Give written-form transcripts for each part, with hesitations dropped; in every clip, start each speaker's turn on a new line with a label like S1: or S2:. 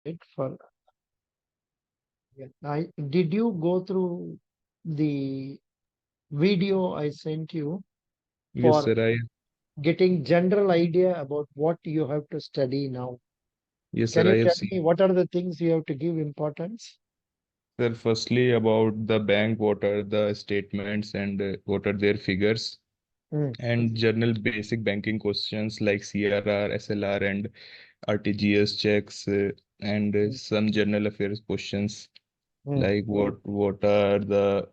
S1: Wait for. Did you go through the video I sent you
S2: Yes,
S1: for
S2: sir.
S1: getting general idea about what you have to study now?
S2: Yes,
S1: Can
S2: sir.
S1: you
S2: I have
S1: tell me
S2: seen.
S1: what are the things you have to give importance?
S2: Sir, firstly about the bank, what are the statements and what are their figures,
S1: Hmm,
S2: and general basic banking questions like CRR, SLR, and RTGS checks, and
S1: hmm,
S2: some general affairs questions
S1: hmm,
S2: like what are the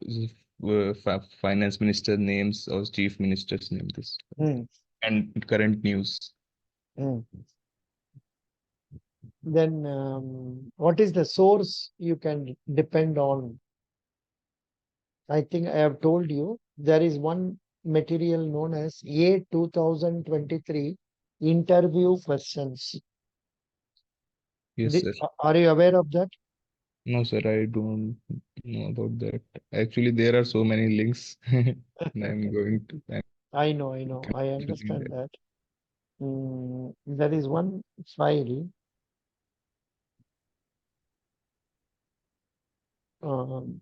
S2: finance minister names or chief minister's name, this
S1: hmm,
S2: and current news.
S1: hmm. Then what is the source you can depend on? I think I have told you there is one material known as A 2023 interview questions.
S2: Yes, sir.
S1: Are you aware of that?
S2: No, sir, I don't know about that. Actually, there are so many links.
S1: I know, I
S2: Using
S1: understand
S2: that.
S1: that. There is one file. Um,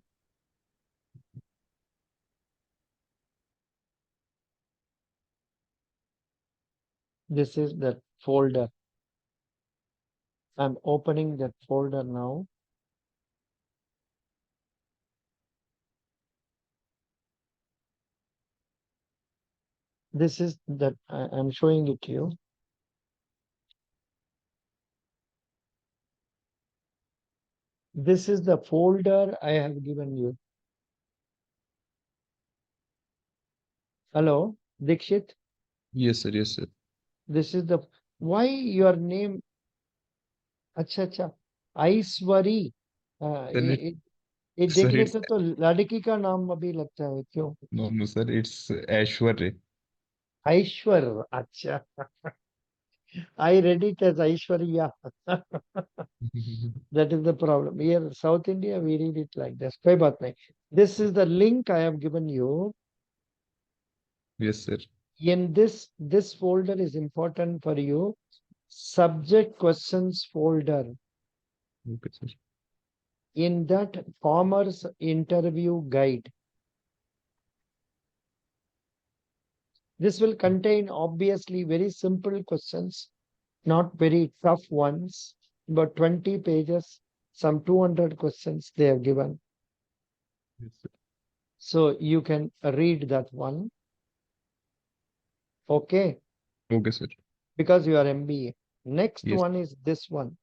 S1: this is that folder. I'm opening that folder now. This is that I'm showing it to you. This is the folder I have given you. Hello, Dikshit.
S2: Yes, sir. Yes, sir.
S1: This is the why your name. अच्छा अच्छा आईश्वरी
S2: Then
S1: ये
S2: sir,
S1: देखने
S2: it's
S1: से तो लड़की का नाम अभी लगता है क्यों
S2: no, no, sir. It's Aishwarya.
S1: ऐश्वर अच्छा I read it as Aishwarya. That is the problem. Here, South India, we read it like this. कोई बात नहीं. This is the link I have given you.
S2: Yes, sir.
S1: In this folder is important for you. Subject questions folder.
S2: Okay, sir.
S1: In that commerce interview guide. This will contain obviously very simple questions, not very tough ones, but 20 pages, some 200 questions they have given.
S2: Yes, sir.
S1: So you can read that one. Okay.
S2: Okay, sir.
S1: Because you are MBA. Next
S2: Yes.
S1: one is this one.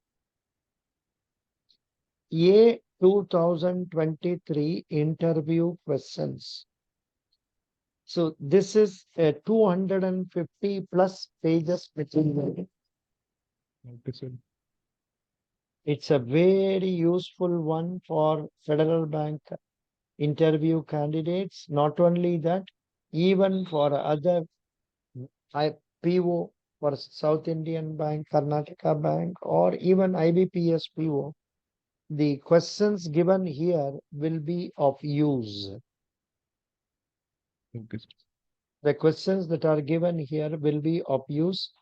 S1: A 2023 interview questions. So this is a 250 plus pages material.
S2: Okay, sir.
S1: It's a very useful one for Federal Bank interview candidates. Not only that, even for other PO for South Indian Bank, Karnataka Bank, or even IBPS PO, the questions given here will be of use.
S2: Okay, sir.
S1: The questions that are given here will be of use.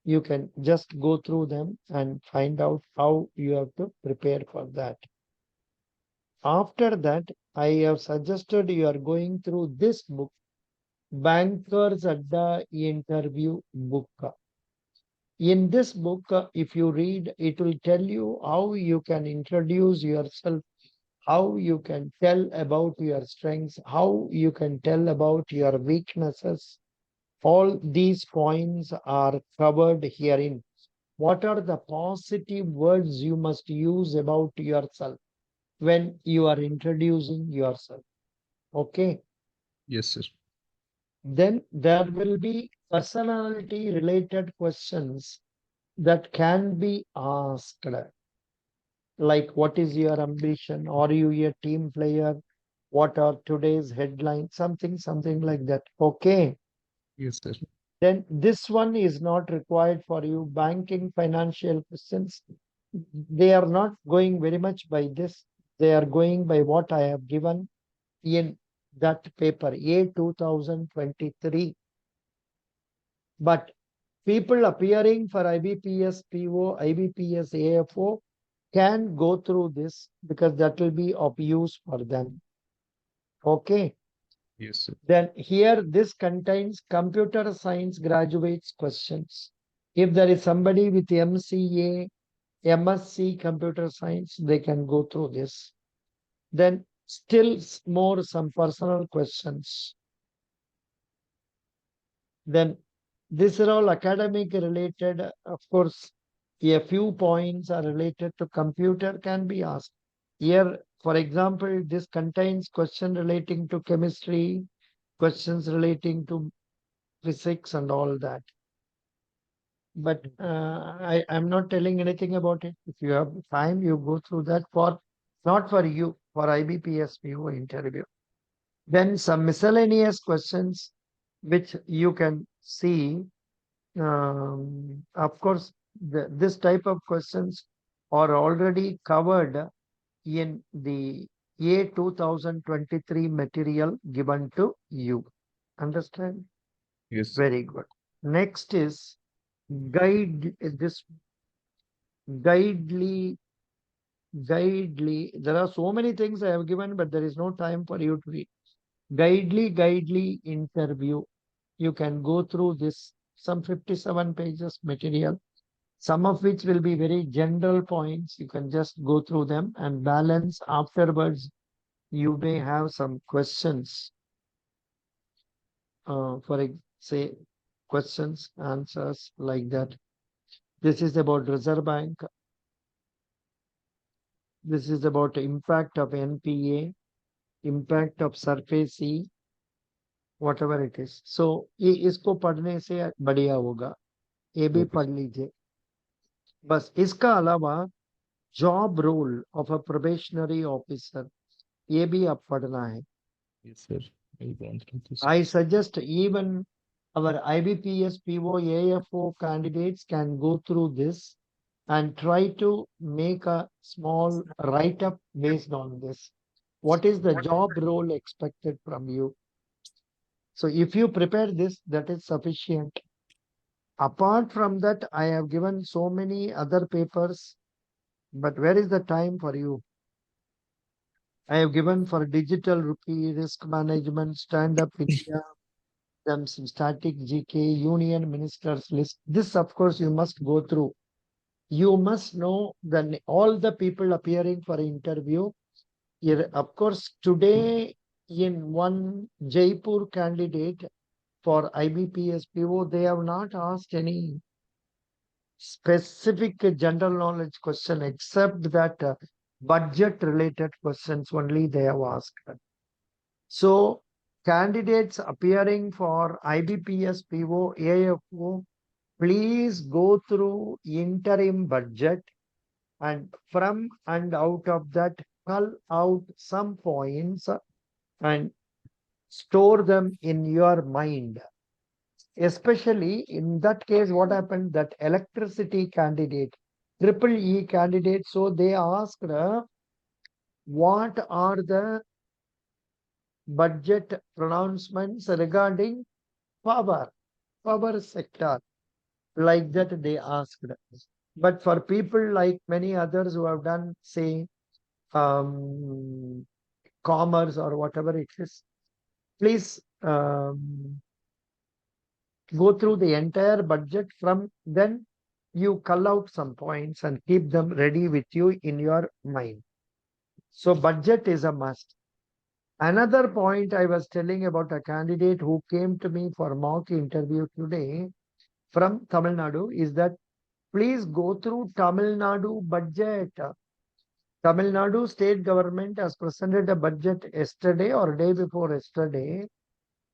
S1: You can just go through them and find out how you have to prepare for that. After that, I have suggested you are going through this book, Bankers Adda Interview book. In this book, if you read, it will tell you how you can introduce yourself, how you can tell about your strengths, how you can tell about your weaknesses. All these points are covered herein. What are the positive words you must use about yourself when you are introducing yourself? Okay.
S2: Yes, sir.
S1: Then there will be personality related questions that can be asked, like what is your ambition? Are you a team player? What are today's headlines? Something like that. Okay.
S2: Yes, sir.
S1: Then this one is not required for you. Banking financial questions, they are not going very much by this. They are going by what I have given in that paper, A 2023. But people appearing for IBPS PO, IBPS AFO can go through this because that will be of use for them. Okay.
S2: Yes, sir.
S1: Then here this contains computer science graduates questions. If there is somebody with MCA, MSc computer science, they can go through this. Then still more some personal questions. Then these are all academic related. Of course, a few points are related to computer can be asked. Here, for example, this contains question relating to chemistry, questions relating to physics and all that. But I'm not telling anything about it. If you have time, you go through that for not for you, for IBPS PO interview. Then some miscellaneous questions which you can see. Of course, this type of questions are already covered in the A 2023 material given to you. Understand?
S2: Yes, sir.
S1: Very good. Next is this guidely. There are so many things I have given, but there is no time for you to read. Guidely interview. You can go through this, some 57 pages material, some of which will be very general points. You can just go through them and balance afterwards. You may have some questions, say questions, answers like that. This is about Reserve Bank. This is about impact of NPA, impact of surface E, whatever it is. So इसको पढ़ने से बढ़िया होगा. ये भी
S2: Okay,
S1: पढ़ लीजिए. बस इसका अलावा job role of a probationary officer ये भी आप पढ़ना है.
S2: yes, sir. I'll go through this.
S1: I suggest even our IBPS PO AFO candidates can go through this and try to make a small write-up based on this. What is the job role expected from you? So if you prepare this, that is sufficient. Apart from that, I have given so many other papers, but where is the time for you? I have given for digital rupee, risk management, stand-up India, then some static GK, union ministers list. This, of course, you must go through. You must know that all the people appearing for interview. Here, of course, today in one Jaipur candidate for IBPS PO, they have not asked any specific general knowledge question except that budget related questions only they have asked. So candidates appearing for IBPS PO, AFO, please go through interim budget and from and out of that cull out some points and store them in your mind. Especially in that case, what happened that electricity candidate, triple E candidate, so they asked what are the budget pronouncements regarding power sector, like that they asked. But for people like many others who have done, say, commerce or whatever it is, please go through the entire budget. From then you cull out some points and keep them ready with you in your mind. So budget is a must. Another point I was telling about a candidate who came to me for mock interview today from Tamil Nadu is that please go through Tamil Nadu budget. Tamil Nadu state government has presented a budget yesterday or day before yesterday.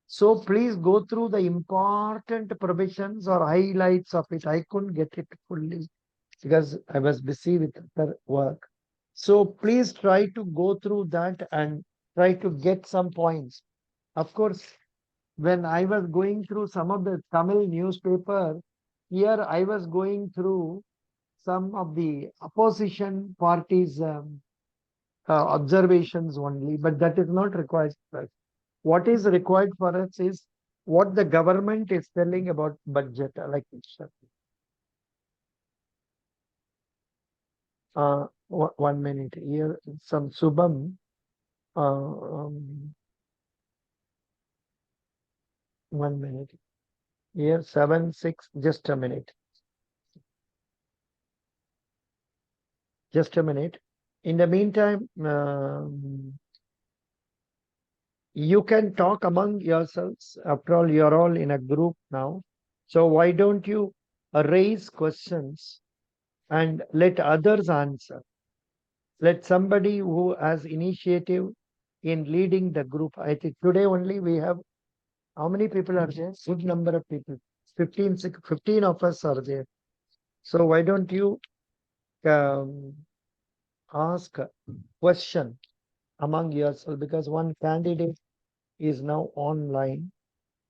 S1: So please go through the important provisions or highlights of it. I couldn't get it fully because I was busy with other work. So please try to go through that and try to get some points. Of course, when I was going through some of the Tamil newspaper, here I was going through some of the opposition parties' observations only, but that is not required for us. What is required for us is what the government is telling about budget, like 1 minute. Here, some Subham. Uh, um, 1 minute. Here, 7, 6. Just a minute. Just a minute. In the meantime, you can talk among yourselves. After all, you're all in a group now. So why don't you raise questions and let others answer? Let somebody who has initiative in leading the group. I think today only we have, how many people are there? Good number of people. 15 of us are there. So why don't you um, ask a question among yourself, because one candidate is now online.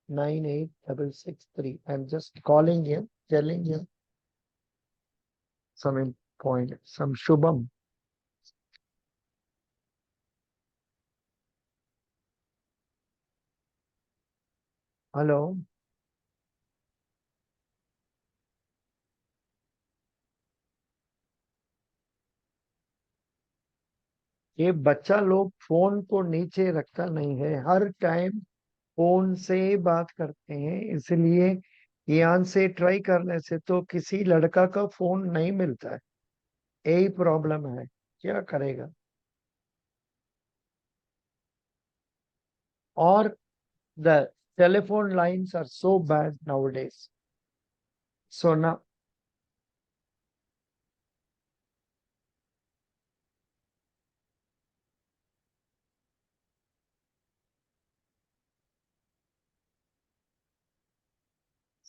S1: 98663. I'm just calling him, telling him some point, some Shubham. Hello. ये बच्चा लोग phone को नीचे रखता नहीं है, हर time phone से बात करते हैं, इसलिए यहाँ से ट्राई करने से तो किसी लड़का का फोन नहीं मिलता है, यही प्रॉब्लम है, क्या करेगा? और the telephone lines are so bad nowadays. So now,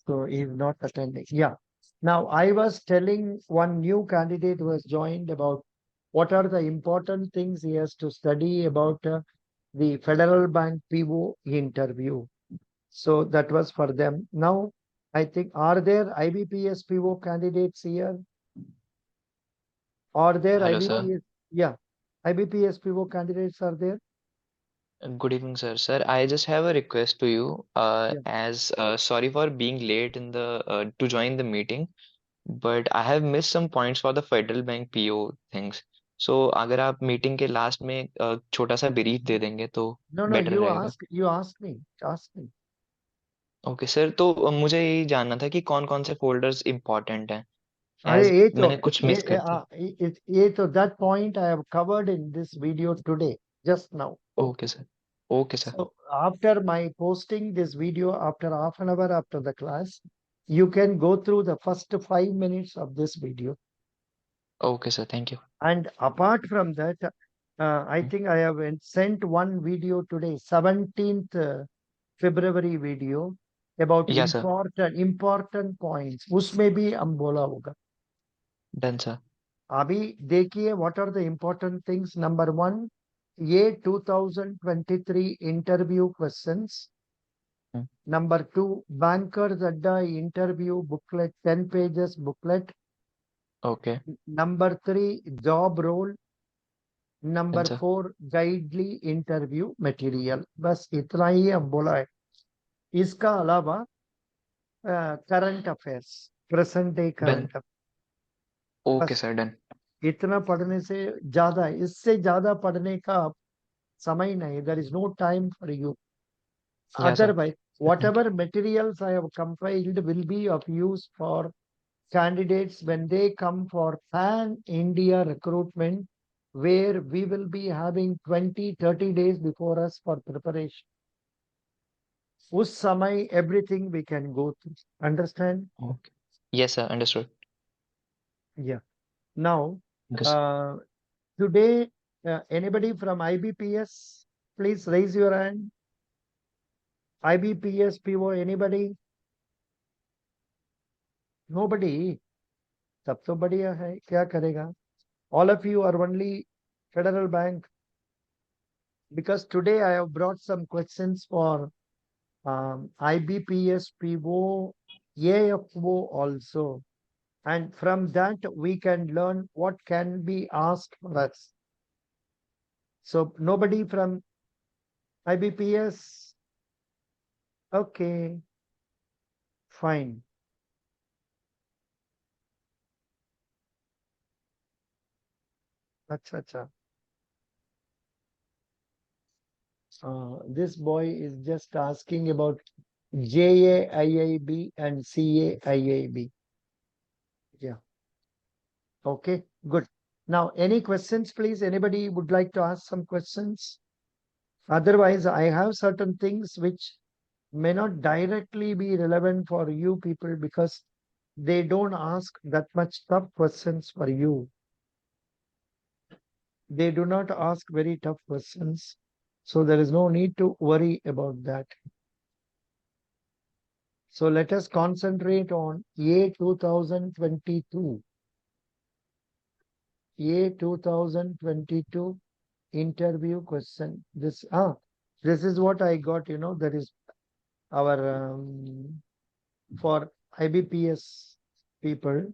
S1: so he's not attending. Yeah. Now I was telling one new candidate who has joined about what are the important things he has to study about the Federal Bank PO interview. So that was for them. Now I think, are there IBPS PO candidates here? Are there
S3: Hello, sir.
S1: IBPS? Yeah, IBPS PO candidates are there?
S3: Good evening, sir. Sir, I just have a request to you.
S1: Yeah.
S3: As sorry for being late in the to join the meeting, but I have missed some points for the Federal Bank PO things. So अगर आप meeting के last में छोटा सा brief दे देंगे तो
S1: No, no,
S3: better रहेगा।
S1: you ask me, ask me.
S3: Okay sir, तो मुझे यही जानना था कि कौन कौन से फोल्डर्स इम्पोर्टेंट हैं,
S1: अरे
S3: एज
S1: ये तो
S3: मैंने कुछ मिस कर दिया।
S1: ये तो that point I have covered in this video today, just now.
S3: Okay sir, okay sir,
S1: So after my posting this video, after half an hour after the class, you can go through the first 5 minutes of this video.
S3: Okay sir, thank you.
S1: And apart from that, I think I have sent one video today, 17th February video about
S3: या sir,
S1: important points. उसमें भी हम बोला होगा.
S3: Done sir.
S1: अभी देखिए what are the important things. Number 1, ये 2023 interview questions. Number 2, Bankers Adda interview booklet, 10 pages booklet.
S3: Okay,
S1: Number 3, job role.
S3: Done
S1: Number
S3: sir,
S1: 4, guidely interview material. बस इतना ही हम बोला है. इसका अलावा current affairs, present day
S3: done,
S1: current affairs,
S3: okay
S1: बस
S3: sir, done.
S1: इतना पढ़ने से ज्यादा, इससे ज्यादा पढ़ने का समय नहीं. There is no time for you.
S3: या sir,
S1: Otherwise,
S3: thank
S1: whatever materials I have compiled will be of use for candidates when they come for pan India recruitment, where we will be having 20-30 days before us for preparation. उस समय everything we can go through. Understand?
S3: You. Okay, yes sir, understood.
S1: Yeah. Now,
S3: thank you sir.
S1: today, anybody from IBPS, please raise your hand. IBPS PO, anybody? Nobody. तब तो बढ़िया है, क्या करेगा? All of you are only Federal Bank, because today I have brought some questions for IBPS PO, AFO also, and from that we can learn what can be asked for us. So nobody from IBPS? Okay, fine. Acha, acha. This boy is just asking about JAIIB and CAIIB. Yeah. Okay, good. Now, any questions, please? Anybody would like to ask some questions? Otherwise, I have certain things which may not directly be relevant for you people because they don't ask that much tough questions for you. They do not ask very tough questions. So there is no need to worry about that. So let us concentrate on A 2022. A 2022 interview question. This is what I got, that is our for IBPS people.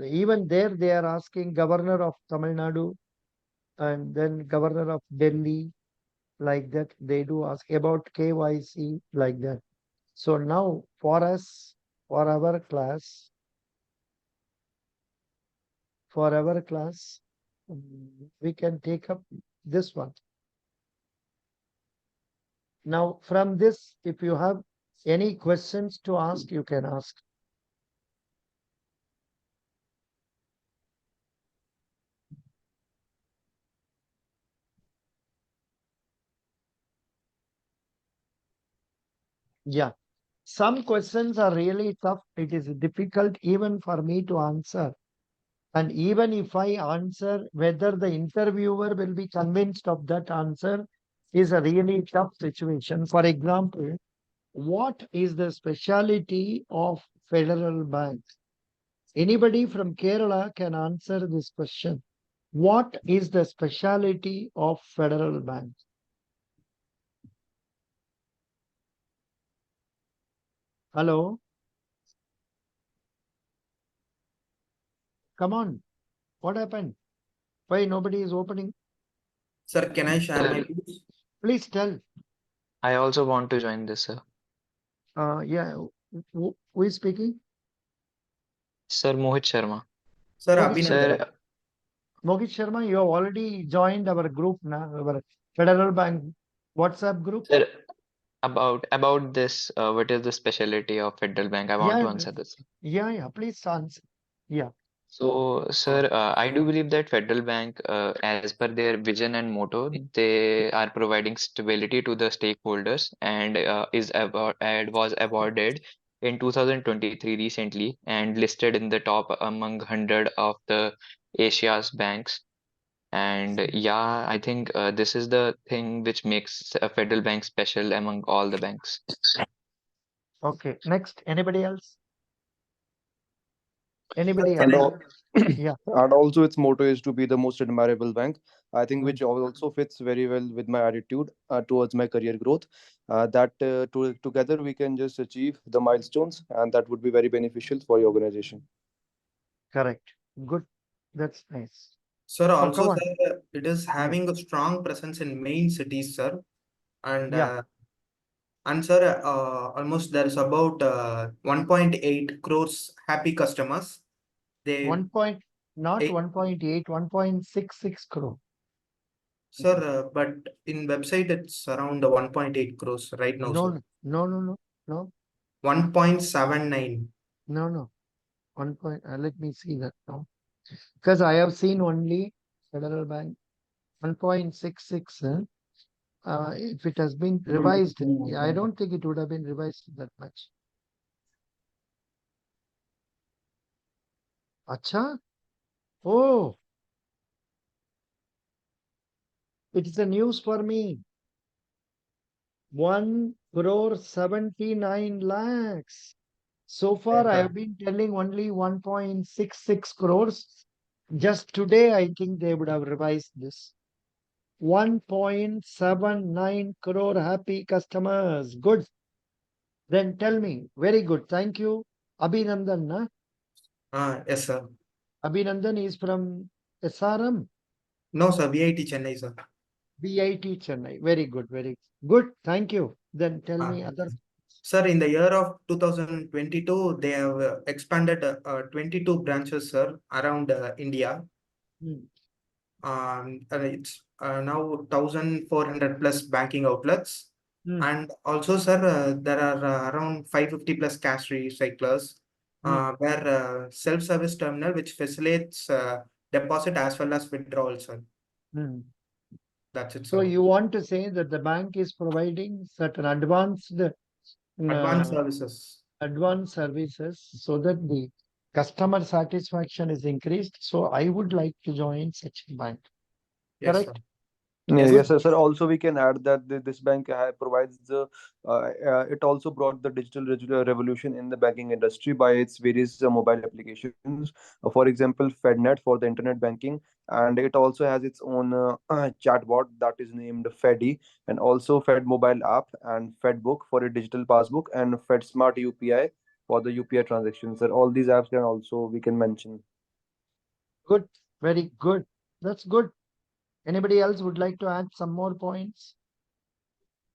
S1: Even there they are asking Governor of Tamil Nadu and then Governor of Delhi, like that. They do ask about KYC, like that. So now for us, for our class, we can take up this one. Now from this, if you have any questions to ask, you can ask. Yeah. Some questions are really tough. It is difficult even for me to answer. And even if I answer, whether the interviewer will be convinced of that answer is a really tough situation. For example, what is the speciality of Federal Bank? Anybody from Kerala can answer this question. What is the speciality of Federal Bank? Hello? Come on. What happened? Why nobody is opening?
S4: Sir, can I share my
S3: Sir,
S4: views?
S1: Please tell.
S3: I also want to join this, sir.
S1: Yeah. Who is speaking?
S3: Sir Mohit Sharma.
S4: Sir,
S1: Mohit
S4: Abhinandan.
S3: Sir,
S1: Mohit Sharma, you have already joined our group now, our Federal Bank WhatsApp group.
S3: sir, about this, what is the specialty of Federal Bank? I want to
S1: Yeah,
S3: answer this.
S1: yeah. Please answer. Yeah,
S3: So, sir, I do believe that Federal Bank, as per their vision and motto, they are providing stability to the stakeholders and was awarded in 2023 recently and listed in the top among 100 of the Asia's banks. And yeah, I think this is the thing which makes a Federal Bank special among all the banks.
S1: okay. Next, anybody else? Anybody
S4: Can
S1: else?
S4: I?
S1: Yeah.
S5: And also its motto is to be the most admirable bank. I think
S1: Mm.
S5: which also fits very well with my attitude towards my career growth. Together we can just achieve the milestones, and that would be very beneficial for your organization.
S1: Correct. Good. That's nice.
S4: Sir,
S1: So
S4: also,
S1: come on.
S4: sir, it is having a strong presence in main cities, sir. And
S1: Yeah.
S4: sir, almost there is about 1.8 crores happy customers. They,
S1: Not
S4: eight,
S1: 1.8, 1.66 crore.
S4: sir, but in website it's around 1.8 crores right now,
S1: No,
S4: sir.
S1: no.
S4: 1.79.
S1: No. Let me see that now. Because I have seen only Federal Bank 1.66. If it has been revised, I don't think it would have been revised that much. Acha? Oh, it is a news for me. 1 crore 79 lakhs. So far, I have been telling only 1.66 crores. Just today, I think they would have revised this. 1.79 crore happy customers. Good. Then tell me. Very good. Thank you. Abhinandan, na?
S4: Yes, sir.
S1: Abhinandan is from SRM,
S4: No, sir, VIT Chennai, sir.
S1: BIT Chennai. Very good. Very good. Thank you. Then tell me other.
S4: Sir, in the year of 2022, they have expanded 22 branches, sir, around India.
S1: Hmm.
S4: It's now 1,400 plus banking outlets.
S1: Hmm.
S4: And also, sir, there are around 550 plus cash recyclers, where self-service terminal which facilitates deposit as well as withdrawal, sir.
S1: Hmm.
S4: That's it,
S1: So
S4: sir.
S1: you want to say that the bank is providing certain advanced
S4: Advanced services.
S1: advanced services so that the customer satisfaction is increased. So I would like to join such a bank.
S4: Yes, sir.
S1: Correct?
S4: Yes,
S1: Good.
S5: Yes, sir. Also, we can add that this bank provides the. It also brought the digital revolution in the banking industry by its various mobile applications. For example, FedNet for the internet banking, and it also has its own chatbot that is named Fedi, and also Fed mobile app and FedBook for a digital passbook, and FedSmart UPI for the UPI transactions. Sir, all these apps can also we can mention.
S1: Good. Very good. That's good. Anybody else would like to add some more points?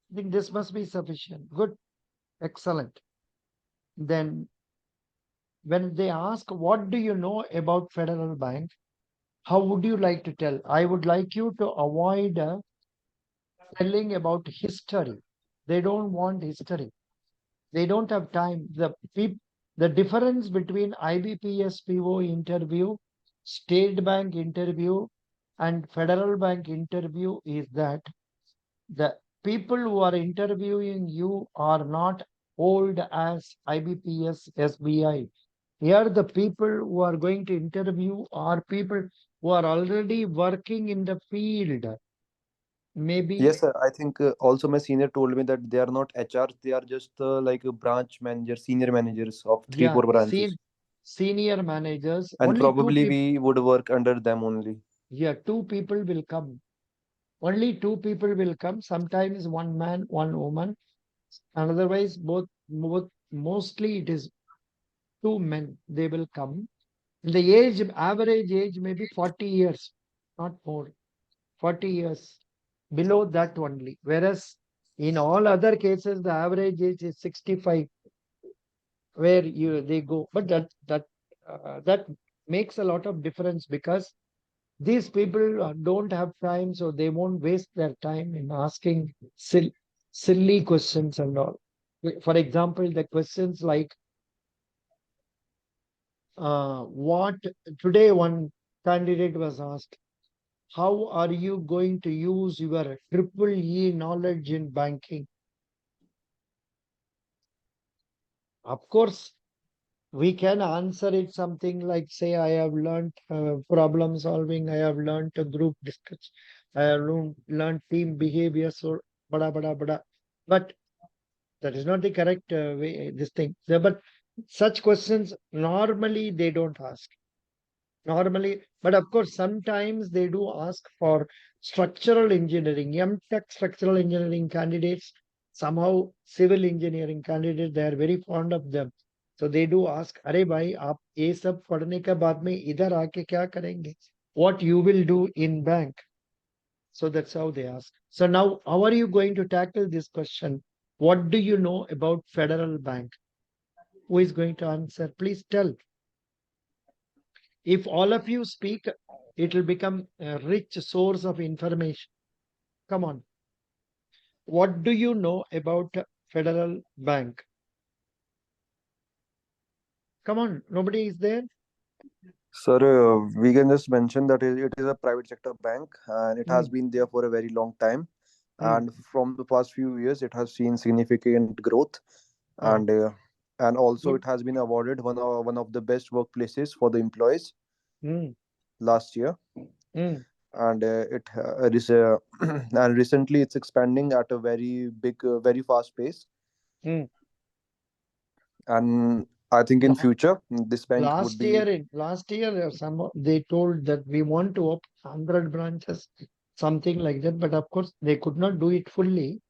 S1: I think this must be sufficient. Good. Excellent. Then when they ask, what do you know about Federal Bank? How would you like to tell? I would like you to avoid telling about history. They don't want history. They don't have time. The difference between IBPS PO interview, State Bank interview, and Federal Bank interview is that the people who are interviewing you are not old as IBPS SBI. Here, the people who are going to interview are people who are already working in the field. Maybe,
S5: Yes, sir. I think also my senior told me that they are not HRs, they are just like a branch manager, senior managers of three,
S1: yeah,
S5: four branches.
S1: senior managers.
S5: And
S1: Only two
S5: probably
S1: people.
S5: we would work under them only.
S1: Yeah, two people will come. Only two people will come. Sometimes one man, one woman, and otherwise both mostly it is two men. They will come. The age, average age may be 40 years, not more. 40 years. Below that only. Whereas in all other cases, the average age is 65, where they go. But that makes a lot of difference because these people don't have time, so they won't waste their time in asking silly questions and all. For example, the questions like what today one candidate was asked, how are you going to use your triple E knowledge in banking? Of course, we can answer it something like, say, I have learned problem solving, I have learned a group discussion, I have learned team behavior, so bada bada bada. But that is not the correct way. This thing, but such questions normally they don't ask. Normally, but of course, sometimes they do ask for structural engineering, M.Tech structural engineering candidates. Somehow, civil engineering candidates, they are very fond of them. So they do ask, अरे भाई आप ये सब पढ़ने के बाद में इधर आके क्या करेंगे? What you will do in bank? So that's how they ask. So now, how are you going to tackle this question? What do you know about Federal Bank? Who is going to answer? Please tell. If all of you speak, it will become a rich source of information. Come on. What do you know about Federal Bank? Come on, nobody is there?
S5: Sir, we can just mention that it is a private sector bank and it has
S1: Mm,
S5: been there for a very long time.
S1: mm,
S5: And from the past few years, it has seen significant growth,
S1: uh,
S5: and also
S1: good.
S5: it has been awarded one of the best workplaces for the employees
S1: Mm,
S5: last year.
S1: mm,
S5: And it is and recently it's expanding at a very big, very fast pace.
S1: mm.
S5: And I think in
S1: La-
S5: future this bank would be.
S1: Last year, some they told that we want to open 100 branches, something like that. But of course, they could not do it fully.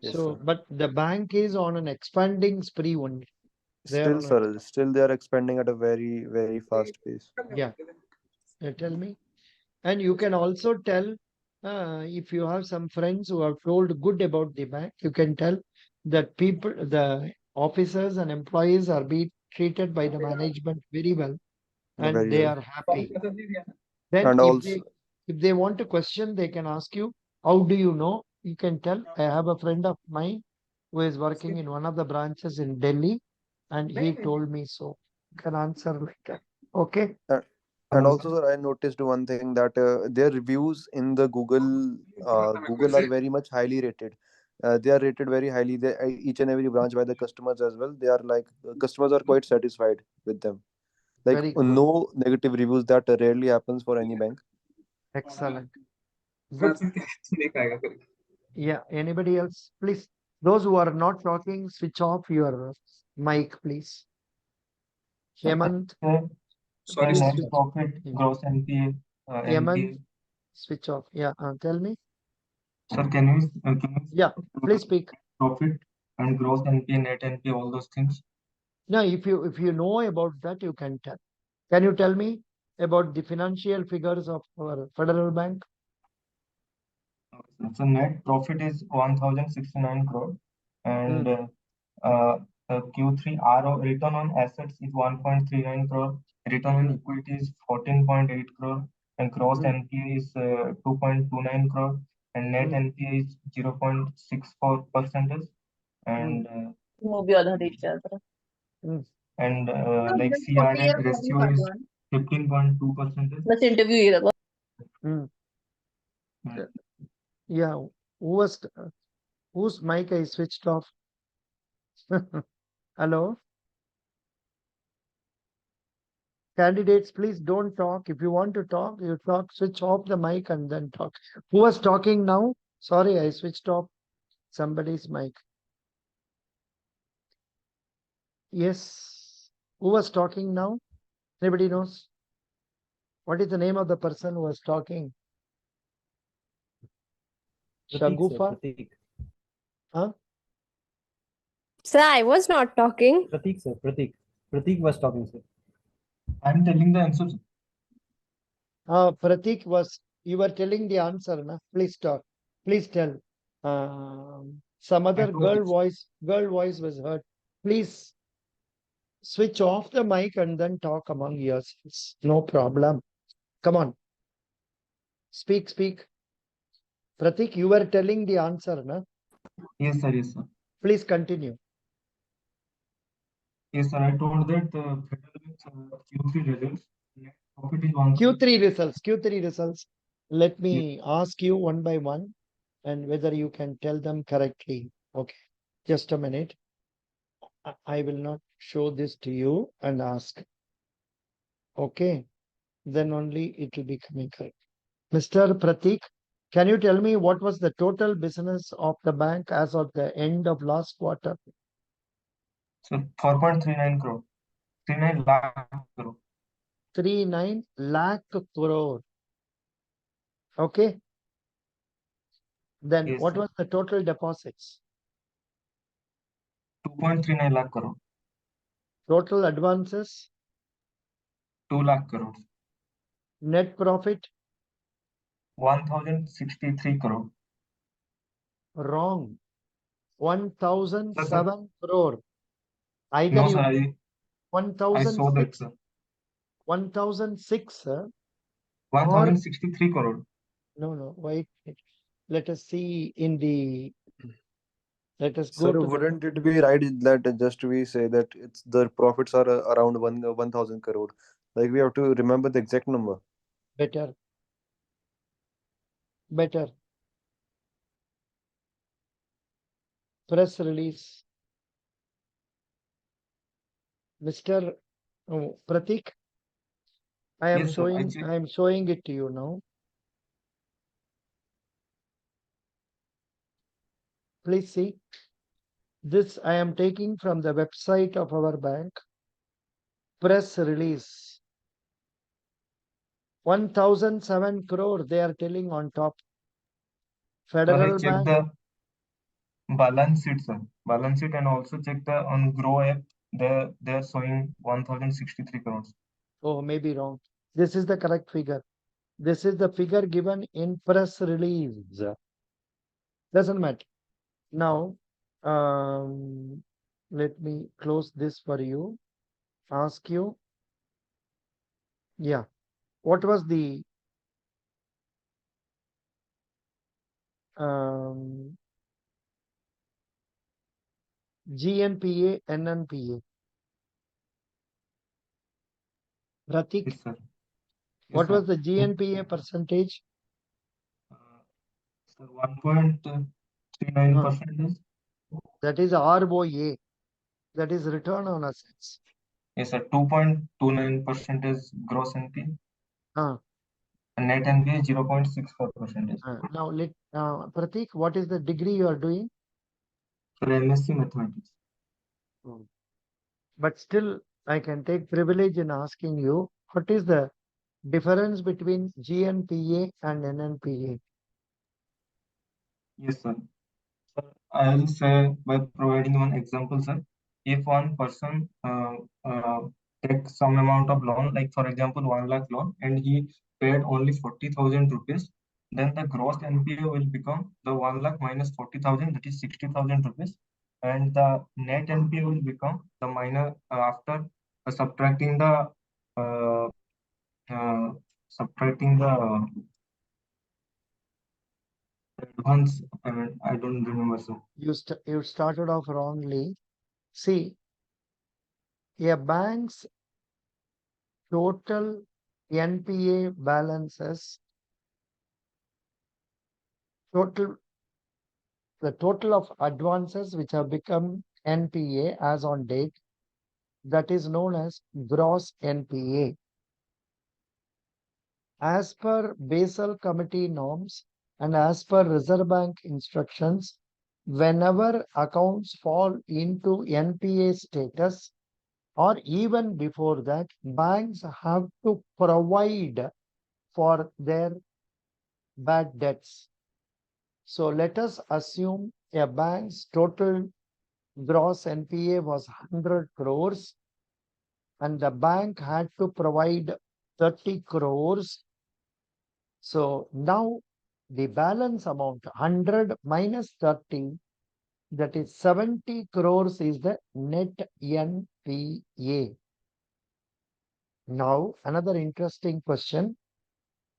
S5: Yes,
S1: So,
S5: sir.
S1: but the bank is on an expanding spree only. They are
S5: Still,
S1: on an,
S5: sir, still they are expanding at a very, very fast pace.
S1: yeah. Tell me. And you can also tell if you have some friends who have told good about the bank, you can tell that people, the officers and employees are being treated by the management very well and
S5: Very
S1: they
S5: well.
S1: are happy. Then
S5: And
S1: if they,
S5: also,
S1: If they want a question, they can ask you, how do you know? You can tell, I have a friend of mine who is working in one of the branches in Delhi, and he told me so. You can answer like that. Okay.
S5: Uh, and also, sir, I noticed one thing that their reviews in the Google are very much highly rated. They are rated very highly. Each and every branch by the customers as well. They are like customers are quite satisfied with them. Like
S1: Very good.
S5: no negative reviews that rarely happens for any bank.
S1: Excellent. Good. Yeah. Anybody else? Please. Those who are not talking, switch off your mic, please. Hemant,
S6: Sorry,
S1: please
S6: net
S1: switch.
S6: profit, gross NPA,
S1: Hemant,
S6: NPA.
S1: switch off. Yeah. Tell me.
S6: Sir, can you
S1: Yeah. Please speak.
S6: profit and gross NPA, net NPA, all those things?
S1: Now, if you know about that, you can tell. Can you tell me about the financial figures of our Federal Bank?
S6: So net profit is 1,069 crore, and Q3 RO return on assets is 1.39 crore, return on equity is 14.8 crore, and gross NPA is 2.29 crore, and net NPA is 0.64%, and like CRA ratio is 15.2%.
S1: Yeah. Whose mic I switched off? Hello? Candidates, please don't talk. If you want to talk, you talk. Switch off the mic and then talk. Who was talking now? Sorry, I switched off somebody's mic. Yes. Who was talking now? Anybody knows? What is the name of the person who was talking? Shagufa? Huh?
S7: Sir, I was not talking.
S8: Pratik, sir. Pratik was talking, sir.
S6: I'm telling the answer.
S1: Pratik was, you were telling the answer, na? Please talk. Please tell. Some other girl voice was heard. Please switch off the mic and then talk among yourselves. No problem. Come on. Speak. Pratik, you were telling the answer, na?
S6: Yes, sir. Yes, sir.
S1: Please continue.
S6: Yes, sir. I told that Q3 results. Net profit is 1.
S1: Q3 results. Let me ask you one by one and whether you can tell them correctly. Okay. Just a minute. I will not show this to you and ask. Okay. Then only it will be coming correct. Mr. Pratik, can you tell me what was the total business of the bank as of the end of last quarter?
S6: So 4.39 crore. 39 lakh crore.
S1: 39 lakh crore. Okay. Then
S6: Yes,
S1: what
S6: sir.
S1: was the total deposits?
S6: 2.39 lakh crore.
S1: Total advances?
S6: 2 lakh crore.
S1: Net profit?
S6: 1,063 crore.
S1: Wrong. 1,007 crore. Either
S6: No,
S1: you
S6: sir. I saw that,
S1: 1,006,
S6: sir.
S1: 1,006, or
S6: 1,063 crore.
S1: no, wait. Let us see in the. Let us go
S5: Sir,
S1: to the.
S5: wouldn't it be right that just we say that it's the profits are around 1,000 crore? Like we have to remember the exact number.
S1: Better. Press release. Mr. Pratik, I am
S6: Yes, sir.
S1: showing it to you now. Please see. This I am taking from the website of our bank. Press release. 1,007 crore they are telling on top.
S6: Sir, I
S1: Federal
S6: checked
S1: Bank.
S6: the balance sheet, sir. Balance sheet, and also check the on Grow app. They're showing 1,063 crores.
S1: Oh, maybe wrong. This is the correct figure. This is the figure given in press release. Doesn't matter. Now, let me close this for you. Ask you. Yeah. What was the GNPA, NNPA. Pratik,
S6: Yes, sir. Yes,
S1: what
S6: sir.
S1: was the GNPA percentage?
S6: Sir, 1.39%.
S1: That is ROA. That is return on assets.
S6: Yes, sir. 2.29% is gross NPA.
S1: Uh,
S6: And net NPA 0.64%.
S1: Now, Pratik, what is the degree you are doing?
S6: For MSc Mathematics.
S1: But still, I can take privilege in asking you, what is the difference between GNPA and NNPA?
S6: Yes, sir. Sir, I'll say by providing one example, sir. If one person takes some amount of loan, like for example, 1 lakh loan, and he paid only 40,000 rupees, then the gross NPA will become the 1 lakh minus 40,000, that is 60,000 rupees. And the net NPA will become the minor after subtracting the uh, subtracting the advance payment. I don't remember, sir.
S1: You started off wrongly. See, a bank's total NPA balances, the total of advances which have become NPA as on date, that is known as gross NPA. As per Basel Committee norms and as per Reserve Bank instructions, whenever accounts fall into NPA status, or even before that, banks have to provide for their bad debts. So let us assume a bank's total gross NPA was 100 crores and the bank had to provide 30 crores. So now the balance amount 100 minus 30, that is 70 crores, is the net NPA. Now another interesting question.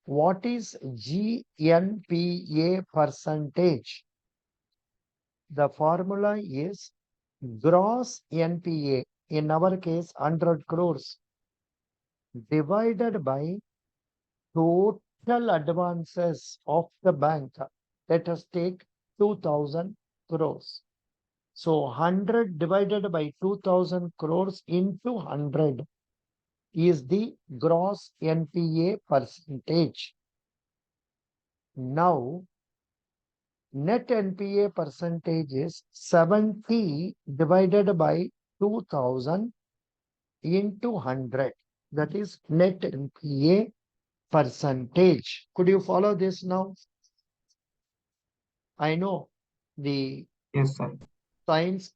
S1: What is GNPA percentage? The formula is gross NPA, in our case 100 crores, divided by total advances of the bank. Let us take 2000 crores. So 100 divided by 2000 crores into 100 is the gross NPA percentage. Now, net NPA percentage is 70 divided by 2000 into 100. That is net NPA percentage. Could you follow this now? I know the
S6: Yes, sir.
S1: science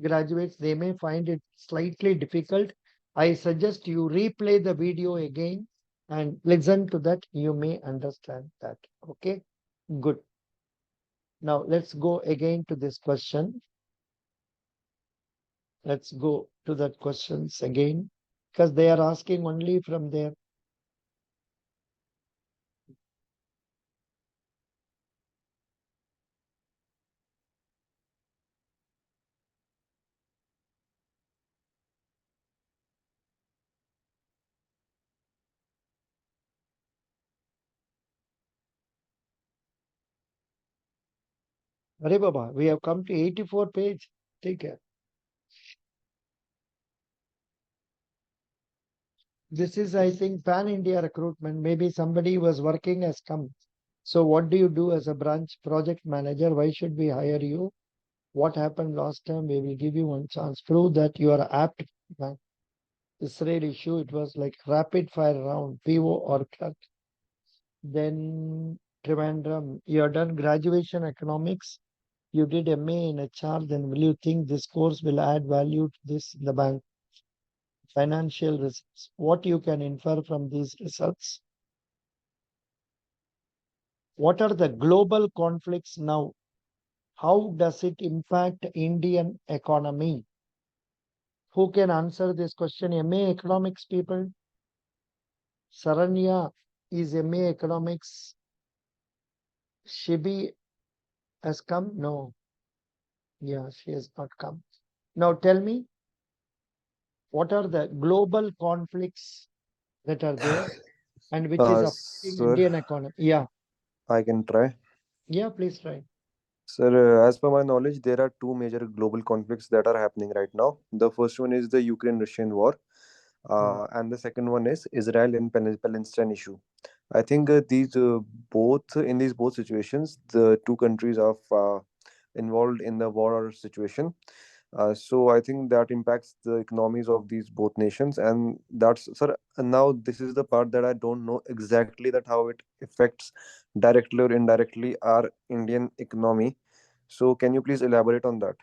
S1: graduates, they may find it slightly difficult. I suggest you replay the video again and listen to that. You may understand that. Okay, good. Now let's go again to this question. Let's go to that questions again, because they are asking only from there. Hare Baba, we have come to 84 page. Take care. This is, I think, pan-India recruitment. Maybe somebody was working has come. So what do you do as a branch project manager? Why should we hire you? What happened last time? We will give you one chance. Prove that you are apt. Israel issue, it was like rapid fire round, PO or clerk. Then Trivandrum, you have done graduation economics. You did MA in HR. Then will you think this course will add value to this in the bank? Financial results. What you can infer from these results? What are the global conflicts now? How does it impact Indian economy? Who can answer this question? MA economics people. Saranya is MA economics. Shibi has come? No. Yeah, she has not come. Now tell me, what are the global conflicts that are there and which is affecting
S5: Sir,
S1: Indian economy? Yeah,
S5: I can try.
S1: yeah, please try.
S5: Sir, as per my knowledge, there are two major global conflicts that are happening right now. The first one is the Ukraine-Russian war, and the second one is Israel and Palestine issue. I think these both in these both situations, the two countries are involved in the war situation. So I think that impacts the economies of these both nations, and that's sir. And now this is the part that I don't know exactly that how it affects directly or indirectly our Indian economy. So can you please elaborate on that?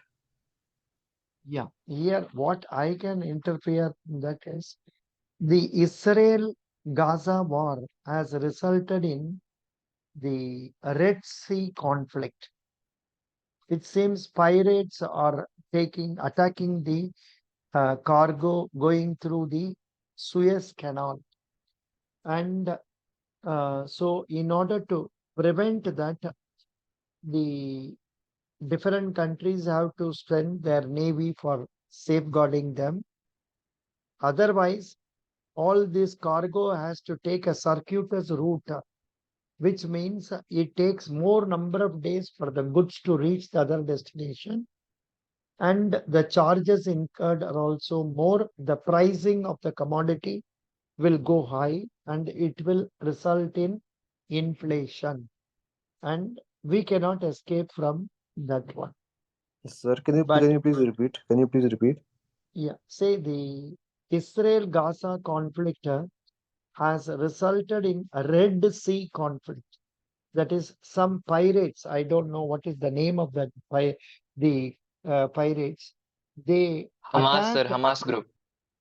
S1: Yeah, here what I can interfere in that is the Israel-Gaza war has resulted in the Red Sea conflict. It seems pirates are attacking the cargo going through the Suez Canal. And so in order to prevent that, the different countries have to strengthen their navy for safeguarding them. Otherwise, all this cargo has to take a circuitous route, which means it takes more number of days for the goods to reach the other destination. And the charges incurred are also more. The pricing of the commodity will go high and it will result in inflation. And we cannot escape from that one.
S5: Sir, can you
S1: But
S5: please repeat? Can you please repeat?
S1: yeah, say the Israel-Gaza conflict has resulted in a Red Sea conflict. That is, some pirates, I don't know what is the name of that the pirates, they
S3: Hamas,
S1: attack
S3: sir, Hamas group.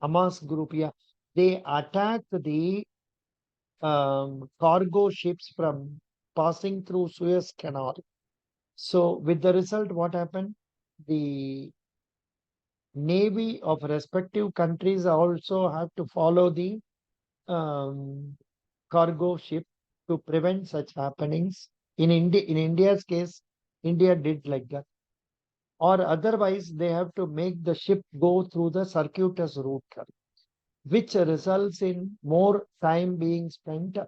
S1: Hamas group, yeah, they attack the cargo ships from passing through Suez Canal. So with the result, what happened? The navy of respective countries also have to follow the um, cargo ship to prevent such happenings. In India's case, India did like that. Or otherwise, they have to make the ship go through the circuitous route, which results in more time being spent,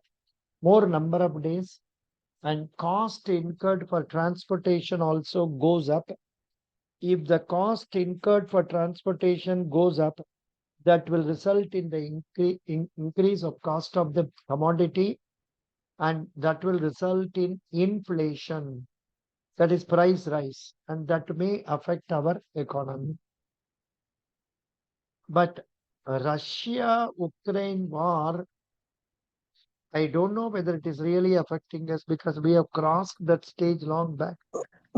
S1: more number of days, and cost incurred for transportation also goes up. If the cost incurred for transportation goes up, that will result in the increase of cost of the commodity, and that will result in inflation, that is price rise, and that may affect our economy. But Russia-Ukraine war, I don't know whether it is really affecting us because we have crossed that stage long back.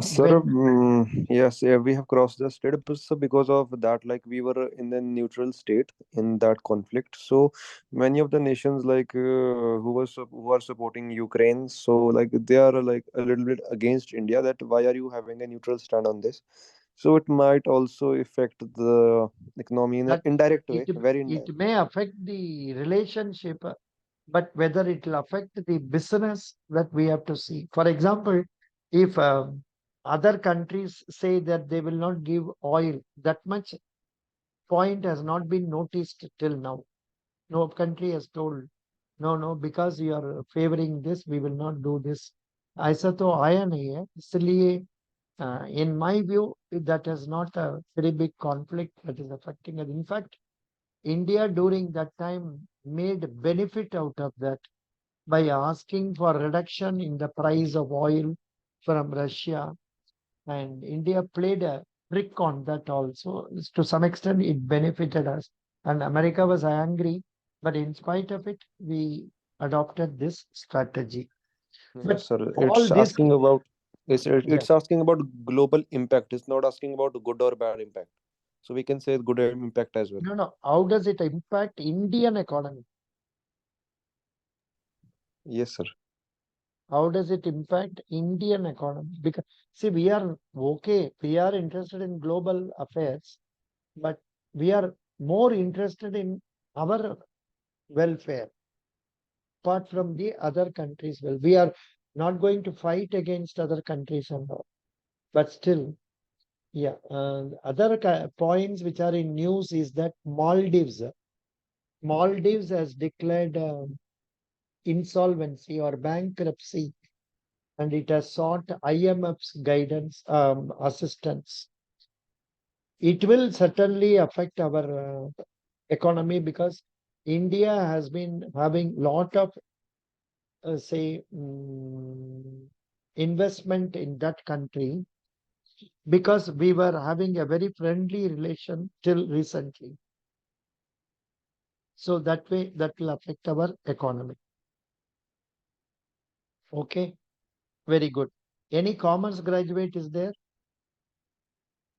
S5: Sir,
S1: When
S5: yes, yeah, we have crossed the state, but so because of that, like we were in the neutral state in that conflict. So many of the nations, like who are supporting Ukraine, so like they are like a little bit against India. That why are you having a neutral stand on this? So it might also affect the economy in an
S1: that
S5: indirect
S1: it
S5: way, very
S1: it
S5: indirect.
S1: may affect the relationship, but whether it will affect the business, that we have to see. For example, if other countries say that they will not give oil, that much point has not been noticed till now. No country has told, no, no, because you are favoring this, we will not do this. ऐसा तो आया नहीं है, इसलिए in my view, that is not a very big conflict that is affecting us. In fact, India during that time made benefit out of that by asking for reduction in the price of oil from Russia. And India played a trick on that also. To some extent, it benefited us. And America was angry, but in spite of it, we adopted this strategy.
S5: Yes,
S1: But
S5: sir.
S1: all this, yeah,
S5: It's asking about global impact. It's not asking about good or bad impact. So we can say good impact as well.
S1: no, no. How does it impact Indian economy?
S5: Yes, sir.
S1: How does it impact Indian economy? Because see, we are okay, we are interested in global affairs, but we are more interested in our welfare apart from the other countries. Well, we are not going to fight against other countries and all. but still, yeah. Other points which are in news is that Maldives has declared insolvency or bankruptcy, and it has sought IMF's guidance, assistance. It will certainly affect our economy because India has been having lot of investment in that country because we were having a very friendly relation till recently. So that way that will affect our economy. Okay, very good. Any commerce graduate is there?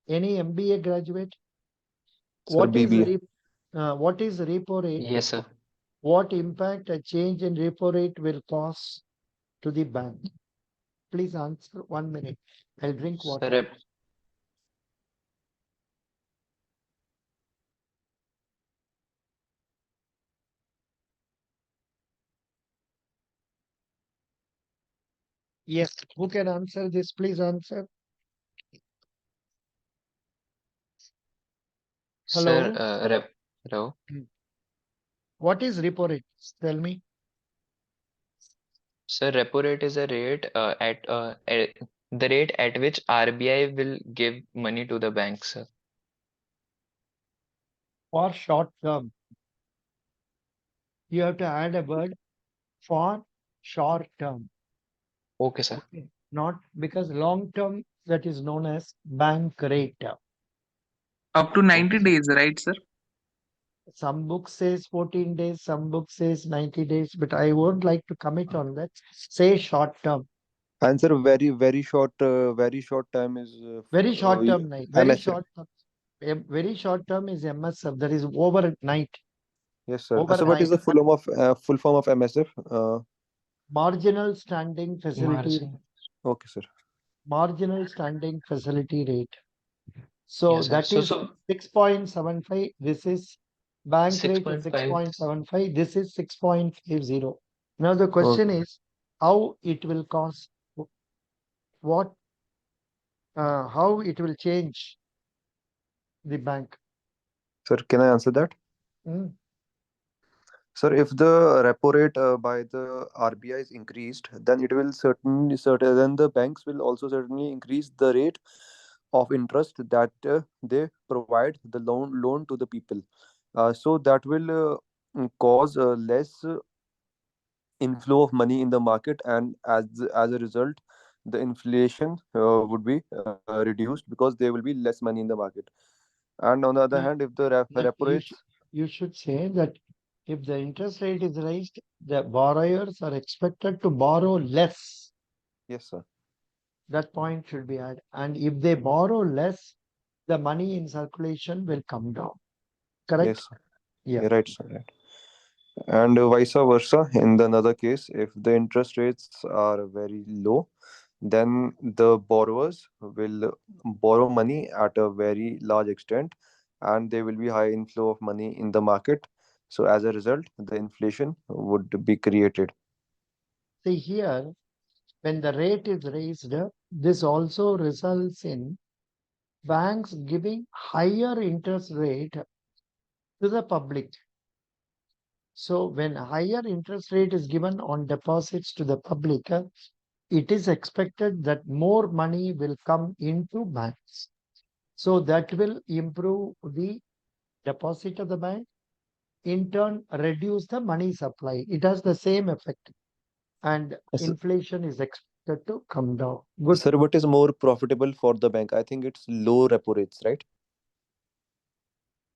S1: Any MBA graduate?
S5: Sir,
S1: What is
S5: BBA.
S1: what is repo rate?
S3: Yes, sir.
S1: What impact a change in repo rate will cause to the bank? Please answer 1 minute. I'll drink
S3: Sir,
S1: water. Yes, who can answer this? Please answer.
S3: sir,
S1: Hello.
S3: hello.
S1: What is repo rate? Tell me.
S3: Sir, repo rate is a rate at the rate at which RBI will give money to the bank, sir.
S1: For short term, you have to add a word for short term.
S3: Okay, sir.
S1: Okay. Not because long term, that is known as bank rate.
S9: Up to 90
S3: Okay, sir.
S9: days, right, sir?
S1: Some book says 14 days, some book says 90 days, but I won't like to commit on that. Say short term.
S5: Answer very short time is
S1: Very short term, very
S5: MSF.
S1: short term. Very short term is MSF. That is overnight.
S5: Yes, sir. So what is
S1: Overnight.
S5: the full form of MSF?
S1: Marginal standing facility.
S3: Margin.
S5: Okay, sir.
S1: Marginal standing facility rate. So
S3: Yes, sir.
S1: that is
S3: So
S1: 6.75. This is bank rate is
S3: 6.5.
S1: 6.75. This is 6.50. Now the question
S5: Okay.
S1: is how it will cost, what, how it will change the bank.
S5: Sir, can I answer that?
S1: Mm.
S5: Sir, if the repo rate by the RBI is increased, then it will then the banks will also certainly increase the rate of interest that they provide the loan to the people. So that will cause less inflow of money in the market, and as a result, the inflation would be reduced because there will be less money in the market. And on the other hand, if the
S1: That
S5: repo rates,
S1: you should say that if the interest rate is raised, the borrowers are expected to borrow less.
S5: yes, sir.
S1: That point should be added. And if they borrow less, the money in circulation will come down. Correct?
S5: Yes, sir.
S1: Yeah.
S5: You're right, sir. Right. And vice versa, in the another case, if the interest rates are very low, then the borrowers will borrow money at a very large extent, and there will be high inflow of money in the market. So as a result, the inflation would be created.
S1: See here, when the rate is raised, this also results in banks giving higher interest rate to the public. So when higher interest rate is given on deposits to the public, it is expected that more money will come into banks. So that will improve the deposit of the bank, in turn reduce the money supply. It has the same effect, and
S5: Yes,
S1: inflation is expected to come down. Good.
S5: sir, what is more profitable for the bank? I think it's low repo rates, right?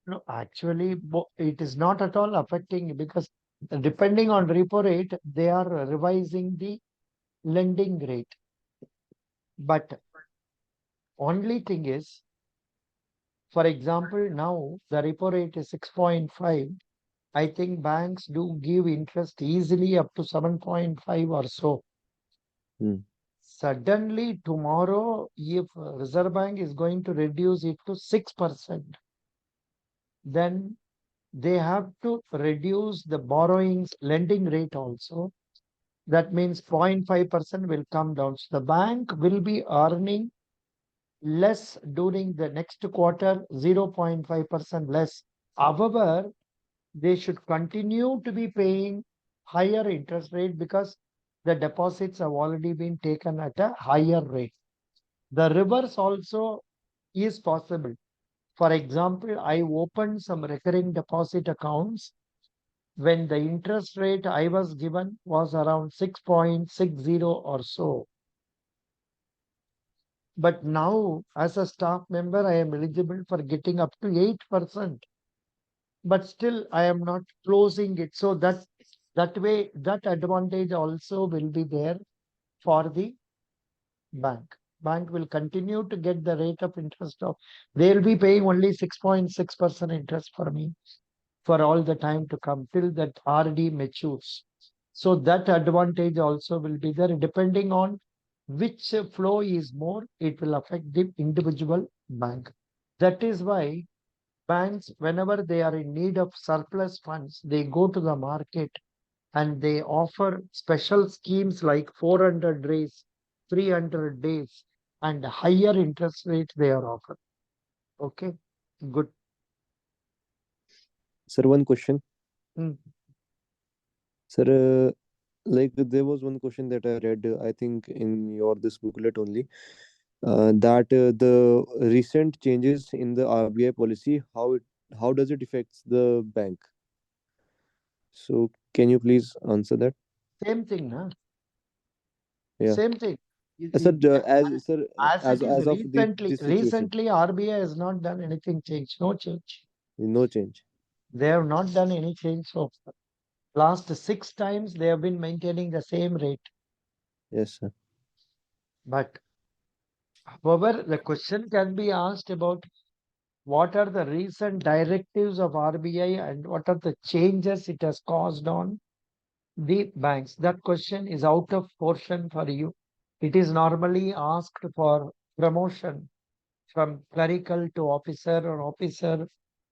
S1: No, actually, it is not at all affecting because depending on repo rate, they are revising the lending rate. But only thing is, for example, now the repo rate is 6.5. I think banks do give interest easily up to 7.5 or so. Suddenly tomorrow, if Reserve Bank is going to reduce it to 6%, then they have to reduce the borrowings lending rate also. That means 0.5% will come down. So the bank will be earning less during the next quarter, 0.5% less. However, they should continue to be paying higher interest rate because the deposits have already been taken at a higher rate. The reverse also is possible. For example, I opened some recurring deposit accounts when the interest rate I was given was around 6.60 or so. But now, as a staff member, I am eligible for getting up to 8%. But still, I am not closing it. So that way, that advantage also will be there for the bank. Bank will continue to get the rate of interest of, they'll be paying only 6.6% interest for me for all the time to come till that RD matures. So that advantage also will be there. Depending on which flow is more, it will affect the individual bank. That is why banks, whenever they are in need of surplus funds, they go to the market and they offer special schemes like 400 days, 300 days, and higher interest rate they are offered. Okay, good.
S5: Sir, one question.
S1: Mm.
S5: Sir, like there was one question that I read, I think in your this booklet only, that the recent changes in the RBI policy, how does it affects the bank? So can you please answer that?
S1: Same thing, huh?
S5: Yeah.
S1: Same thing.
S5: Sir, as
S1: It is
S5: of
S1: recently,
S5: this situation,
S1: RBI has not done anything change, no change.
S5: no change.
S1: They have not done any change so far. Last 6 times they have been maintaining the same rate.
S5: Yes, sir.
S1: But however, the question can be asked about what are the recent directives of RBI and what are the changes it has caused on the banks. That question is out of portion for you. It is normally asked for promotion from clerical to officer or officer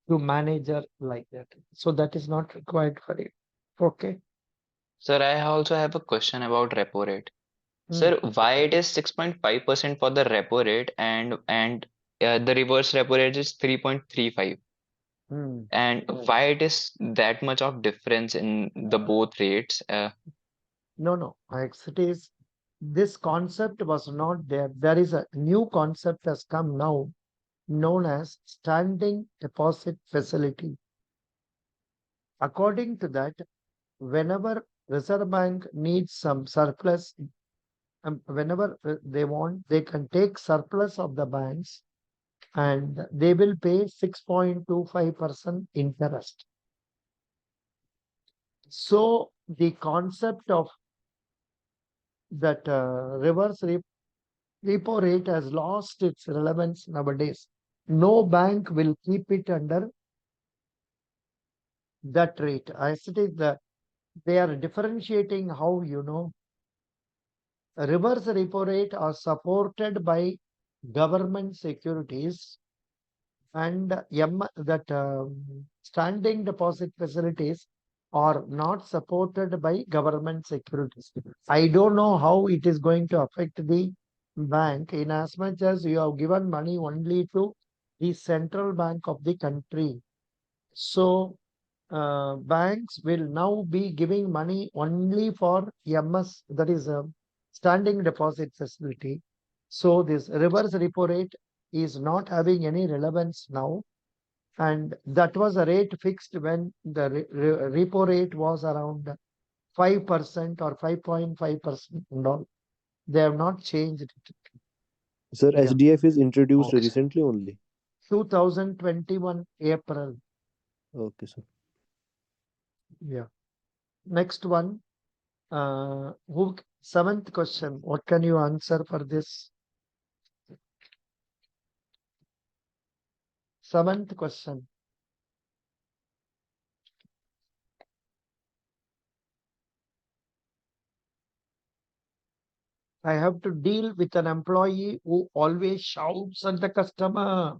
S1: to manager, like that. So that is not required for you. Okay.
S3: Sir, I also have a question about repo rate.
S1: Hmm.
S3: Sir, why it is 6.5% for the repo rate and the reverse repo rate is 3.35,
S1: Hmm.
S3: and why it is that much of difference in the both rates?
S1: No, it is, this concept was not there. There is a new concept has come now known as standing deposit facility. According to that, whenever Reserve Bank needs some surplus, whenever they want, they can take surplus of the banks and they will pay 6.25% interest. So the concept of that reverse repo rate has lost its relevance nowadays. No bank will keep it under that rate. As it is, they are differentiating how, reverse repo rate are supported by government securities and standing deposit facilities are not supported by government securities. I don't know how it is going to affect the bank in as much as you have given money only to the central bank of the country. So banks will now be giving money only for MS, that is a standing deposit facility. So this reverse repo rate is not having any relevance now. And that was a rate fixed when the repo rate was around 5% or 5.5% and all. They have not changed it.
S5: Sir,
S1: Yeah.
S5: SDF is introduced
S3: Okay, sir.
S5: recently only.
S1: 2021 April.
S5: Okay, sir.
S1: Yeah. Next one. Seventh question. What can you answer for this? Seventh question. I have to deal with an employee who always shouts at the customer.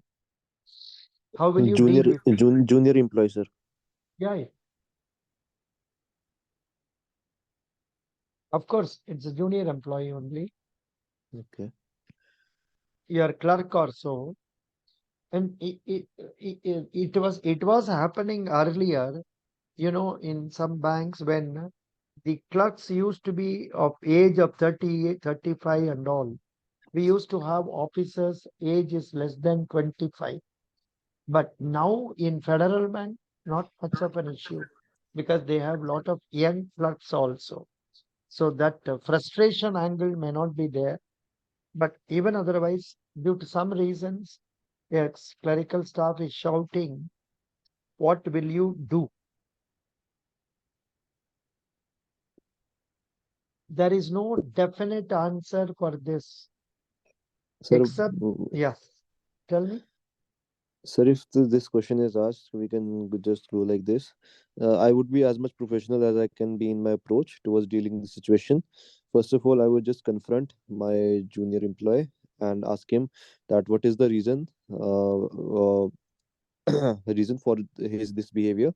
S1: How will you deal with it?
S5: Junior employee, sir.
S1: Yeah. Of course, it's a junior employee only.
S5: Okay.
S1: your clerk or so, and it was happening earlier, in some banks when the clerks used to be of age of 38, 35 and all. We used to have officers age is less than 25. But now in Federal Bank, not much of an issue because they have lot of young clerks also. So that frustration angle may not be there. But even otherwise, due to some reasons, yes, clerical staff is shouting, what will you do? There is no definite answer for this,
S10: Sir,
S1: except, yes, tell me.
S10: sir, if this question is asked, we can just go like this. I would be as much professional as I can be in my approach towards dealing the situation. First of all, I would just confront my junior employee and ask him that what is the reason, reason for his this behavior,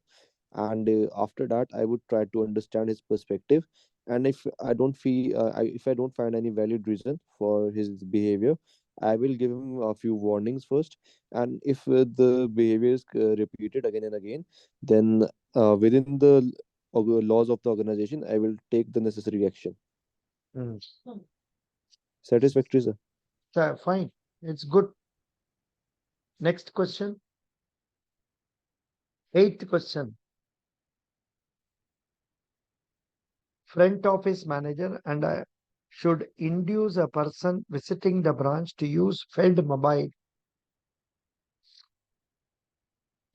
S10: and after that I would try to understand his perspective, and if I don't find any valid reason for his behavior, I will give him a few warnings first, and if the behavior is repeated again and again, then within the laws of the organization I will take the necessary action.
S1: Mm.
S10: Satisfactory, sir?
S1: Fine, it's good. Next question. 8th question. Front office manager and I should induce a person visiting the branch to use Fed mobile.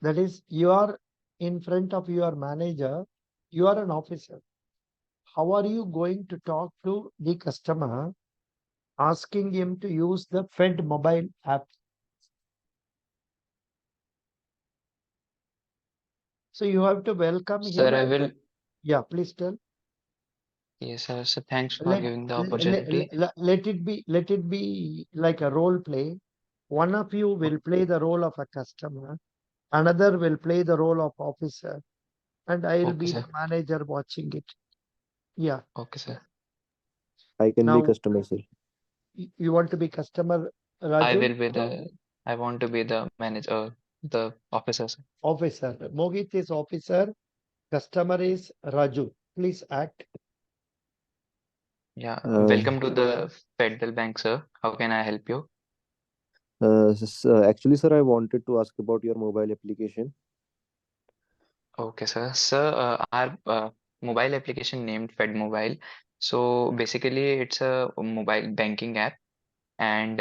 S1: That is, you are in front of your manager, you are an officer. How are you going to talk to the customer asking him to use the Fed mobile app? So you have to welcome him.
S3: Sir, I will.
S1: Yeah, please tell.
S3: Yes, sir. So thanks for
S1: Let,
S3: giving the
S1: let,
S3: opportunity.
S1: let it be like a role play. One of you will play the role of a customer, another will play the role of officer, and I will
S3: Okay,
S1: be
S3: sir.
S1: the manager watching it. Yeah.
S3: Okay, sir.
S10: I can be
S1: Now,
S10: customer, sir.
S1: you want to be customer,
S3: I
S1: Raju?
S3: will be the. I want to be the manager, the officer, sir.
S1: Officer. Mohit is officer. Customer is Raju. Please act.
S3: Yeah.
S10: Uh,
S3: Welcome to the Federal Bank, sir. How can I help you?
S10: Actually, sir, I wanted to ask about your mobile application.
S3: Okay, sir. Sir, our mobile application named Fed Mobile. So basically, it's a mobile banking app, and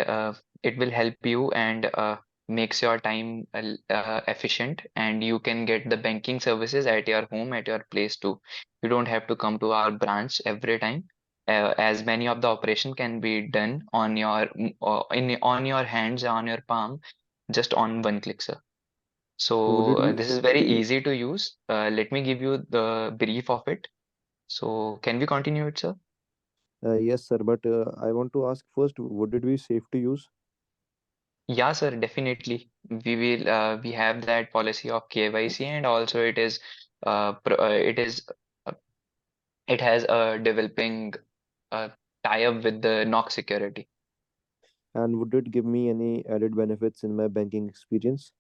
S3: it will help you and makes your time efficient, and you can get the banking services at your home, at your place too. You don't have to come to our branch every time. As many of the operation can be done on your on your hands, on your palm, just on one click, sir.
S10: Would
S3: So
S10: it be
S3: this is very easy to use. Let me give you the brief of it. So can we continue it, sir?
S10: yes, sir, but I want to ask first, would it be safe to use?
S3: Yeah, sir, definitely. We have that policy of KYC, and also it is uh, it has a developing uh, tie-up with the knock security.
S10: And would it give me any added benefits in my banking experience?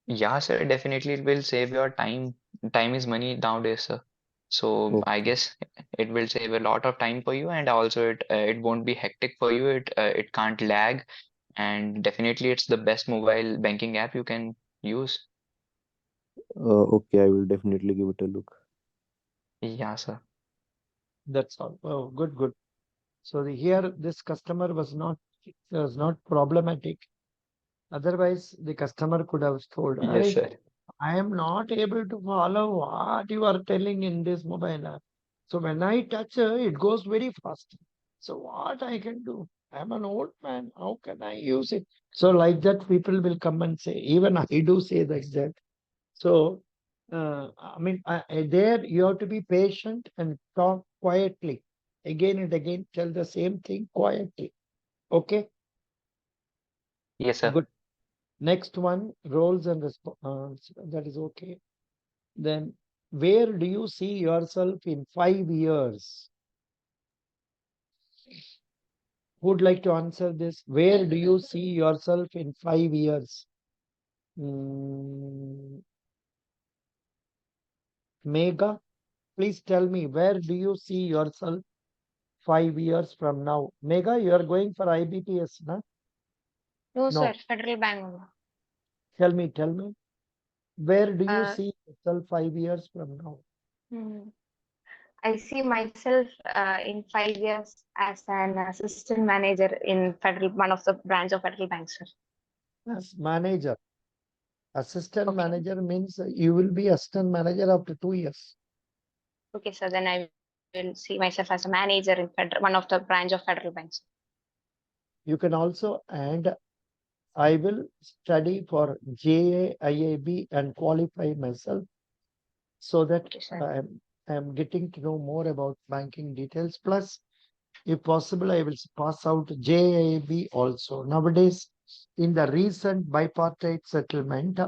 S3: Yeah, sir, definitely it will save your time. Time is money nowadays, sir. So I
S10: Okay.
S3: guess it will save a lot of time for you, and also it won't be hectic for you. It can't lag, and definitely it's the best mobile banking app you can use.
S10: Okay, I will definitely give it a look.
S3: Yeah, sir.
S1: That's all. Oh, good, good. So here this customer was not problematic. Otherwise, the customer could have told,
S3: Yes, sir.
S1: I am not able to follow what you are telling in this mobile app. So when I touch it goes very fast. So what I can do? I'm an old man. How can I use it? So like that, people will come and say, even I do say like that. So, there you have to be patient and talk quietly. Again and again, tell the same thing quietly. Okay,
S3: Yes, sir.
S1: good. Next one, roles and that is okay. Then, where do you see yourself in 5 years? would like to answer this? Where do you see yourself in 5 years? Mega, please tell me, where do you see yourself 5 years from now? Mega, you are going for IBPS, na?
S11: No,
S1: No.
S11: sir. Federal Bank only.
S1: Tell me. Where do you
S11: Uh,
S1: see yourself 5 years from now?
S11: I see myself in 5 years as an assistant manager in one of the branch of Federal Bank, sir.
S1: As manager. Assistant
S11: Okay.
S1: manager means you will be assistant manager after 2 years.
S11: Okay, sir. Then I will see myself as a manager in one of the branch of Federal Banks.
S1: You can also add, I will study for JAIIB and qualify myself so that
S11: Okay, sir.
S1: I am getting to know more about banking details. Plus, if possible, I will pass out JAIB also. Nowadays, in the recent bipartite settlement,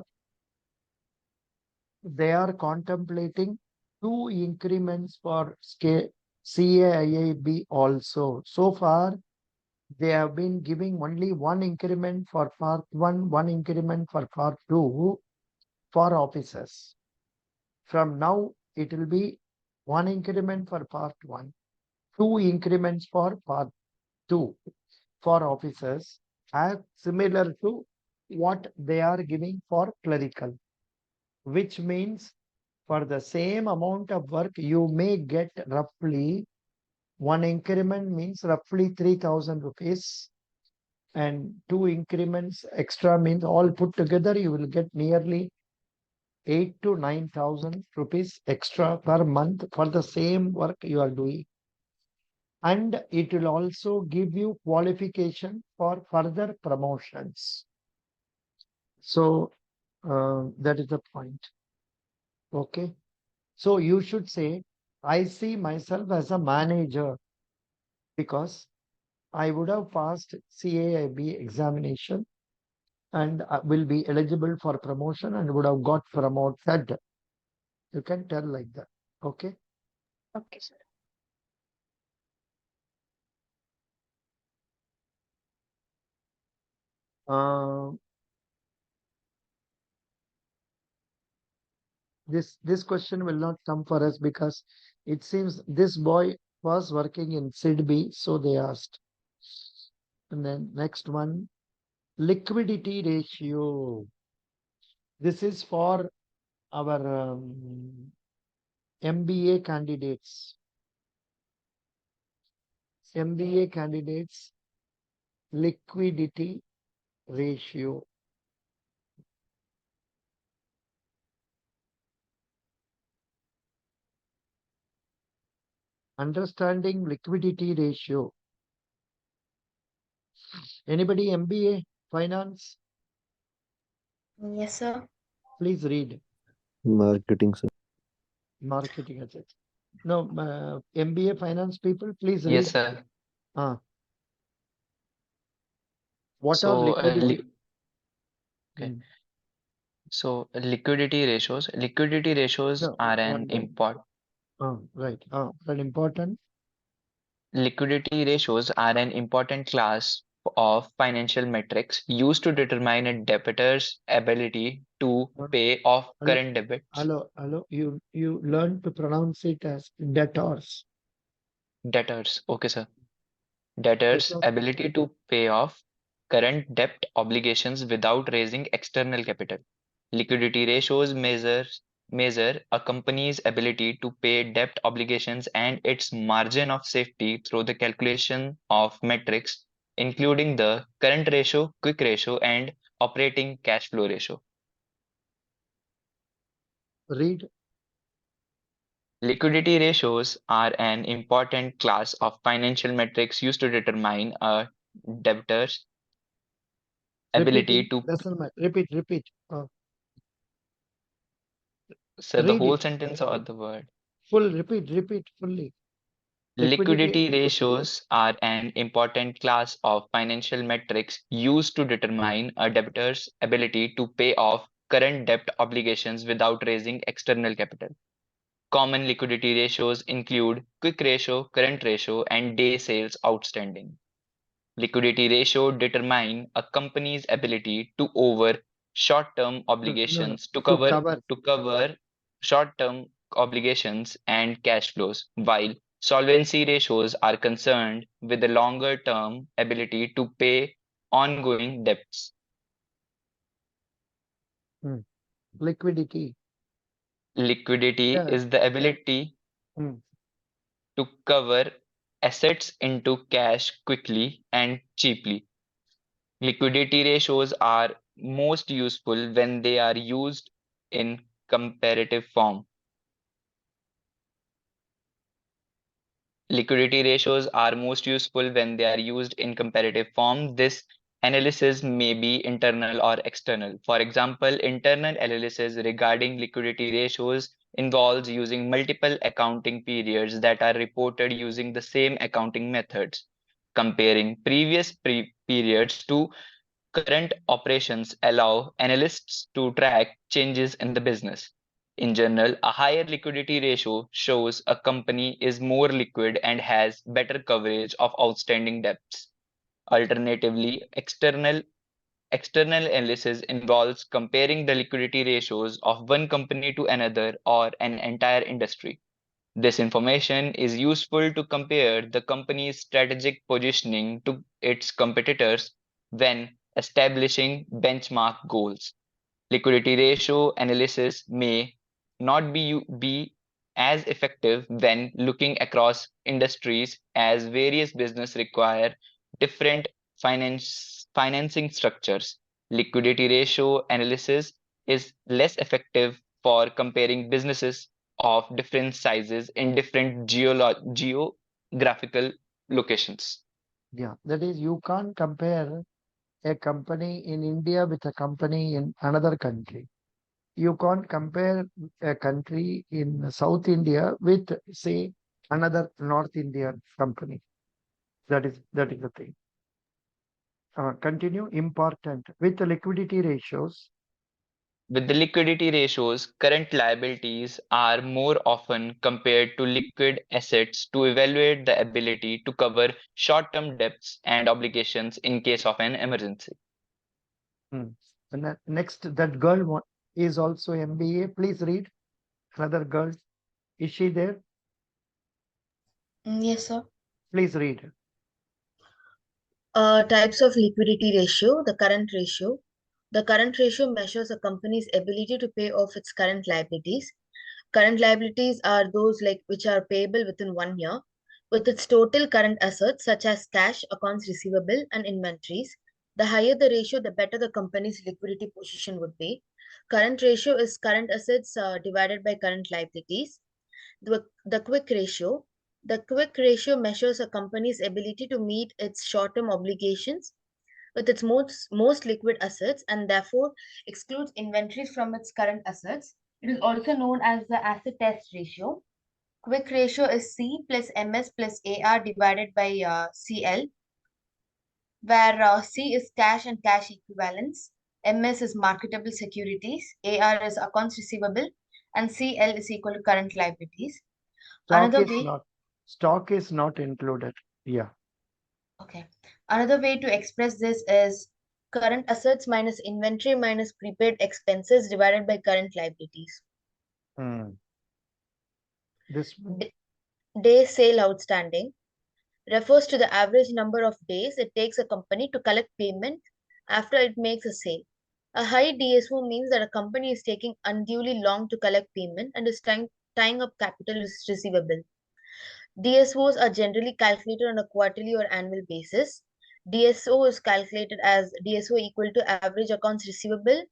S1: they are contemplating 2 increments for CAIIB also. So far, they have been giving only 1 increment for part 1, 1 increment for part 2 for officers. From now, it will be 1 increment for part 1, 2 increments for part 2 for officers, as similar to what they are giving for clerical, which means for the same amount of work, you may get roughly 1 increment means roughly 3,000 rupees, and 2 increments extra means all put together, you will get nearly 8 to 9,000 rupees extra per month for the same work you are doing. And it will also give you qualification for further promotions. So that is the point. Okay. So you should say, I see myself as a manager because I would have passed CAIB examination and will be eligible for promotion and would have got promoted. You can tell like that. Okay.
S11: Okay, sir.
S1: This question will not come for us because it seems this boy was working in SIDB, so they asked. And then next one, liquidity ratio. This is for our MBA candidates. MBA candidates, liquidity ratio. Understanding liquidity ratio. Anybody MBA finance?
S7: Yes, sir.
S1: Please read.
S10: Marketing, sir.
S1: Marketing. No, MBA finance people, please read.
S3: Yes, sir.
S1: What are
S3: So,
S1: liquidity?
S3: okay. So liquidity ratios. Liquidity ratios
S1: No,
S3: are
S1: one
S3: an
S1: more.
S3: important.
S1: Right. An important.
S3: Liquidity ratios are an important class of financial metrics used to determine a debtor's ability to pay off current debits.
S1: Hello. You learn to pronounce it as debtors.
S3: Debtors. Okay, sir. Debtors' ability to pay off current debt obligations without raising external capital. Liquidity ratios measure a company's ability to pay debt obligations and its margin of safety through the calculation of metrics, including the current ratio, quick ratio, and operating cash flow ratio.
S1: Read.
S3: Liquidity ratios are an important class of financial metrics used to determine a debtor's ability to.
S1: Doesn't matter. Repeat.
S3: So the
S1: Read
S3: whole
S1: it.
S3: sentence or the word?
S1: Full. Repeat fully.
S3: Liquidity ratios are an important class of financial metrics used to determine a debtor's ability to pay off current debt obligations without raising external capital. Common liquidity ratios include quick ratio, current ratio, and day sales outstanding. Liquidity ratio determine a company's ability to over short-term obligations to cover short-term obligations and cash flows, while solvency ratios are concerned with the longer-term ability to pay ongoing debts.
S1: Liquidity.
S3: Liquidity
S1: Yeah.
S3: is the ability to cover assets into cash quickly and cheaply. Liquidity ratios are most useful when they are used in comparative form. Liquidity ratios are most useful when they are used in comparative form. This analysis may be internal or external. For example, internal analysis regarding liquidity ratios involves using multiple accounting periods that are reported using the same accounting methods. Comparing previous periods to current operations allow analysts to track changes in the business. In general, a higher liquidity ratio shows a company is more liquid and has better coverage of outstanding debts. Alternatively, external analysis involves comparing the liquidity ratios of one company to another or an entire industry. This information is useful to compare the company's strategic positioning to its competitors when establishing benchmark goals. Liquidity ratio analysis may not be as effective when looking across industries as various business require different financing structures. Liquidity ratio analysis is less effective for comparing businesses of different sizes in different geographical locations.
S1: Yeah, that is, you can't compare a company in India with a company in another country. You can't compare a country in South India with, say, another North Indian company. That is the thing. Continue. Important with the liquidity ratios.
S3: With the liquidity ratios, current liabilities are more often compared to liquid assets to evaluate the ability to cover short-term debts and obligations in case of an emergency.
S1: And next, that girl is also MBA. Please read. Another girl. Is she there?
S12: Yes, sir.
S1: Please read.
S12: Types of liquidity ratio, the current ratio. The current ratio measures a company's ability to pay off its current liabilities. Current liabilities are those which are payable within 1 year, with its total current assets such as cash, accounts receivable, and inventories. The higher the ratio, the better the company's liquidity position would be. Current ratio is current assets divided by current liabilities. The quick ratio. The quick ratio measures a company's ability to meet its short-term obligations with its most liquid assets and therefore excludes inventories from its current assets. It is also known as the asset test ratio. Quick ratio is C plus MS plus AR divided by CL, where C is cash and cash equivalents, MS is marketable securities, AR is accounts receivable, and CL is equal to current liabilities.
S1: Stock is not included. Yeah.
S12: Okay. Another way to express this is current assets minus inventory minus prepaid expenses divided by current liabilities.
S1: This
S12: Day sale outstanding refers to the average number of days it takes a company to collect payment after it makes a sale. A high DSO means that a company is taking unduly long to collect payment and is tying up capital receivable. DSOs are generally calculated on a quarterly or annual basis. DSO is calculated as DSO equal to average accounts receivable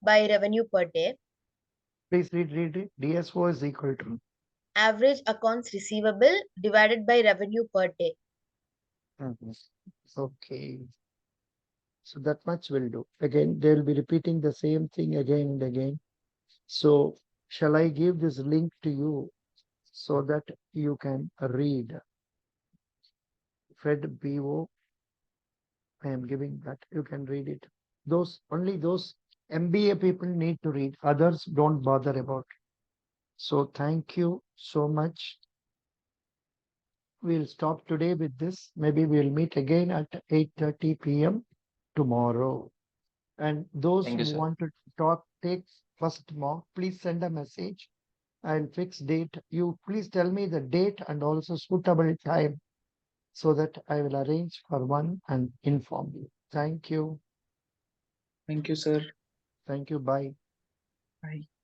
S12: by revenue per day.
S1: Please read it. DSO is equal to
S12: average accounts receivable divided by revenue per day.
S1: Okay. So that much will do. Again, they'll be repeating the same thing again and again. So shall I give this link to you so that you can read? Fed BO. I am giving that. You can read it. Only those MBA people need to read. Others don't bother about it. So thank you so much. we'll stop today with this. Maybe we'll meet again at 8:30 p.m. tomorrow. And those
S3: Thank
S1: who
S3: you, sir.
S1: want to talk, take first mock, please send a message and fix date. You please tell me the date and also suitable time so that I will arrange for one and inform you. Thank you.
S9: Thank you, sir.
S1: Thank you. Bye.
S9: Bye.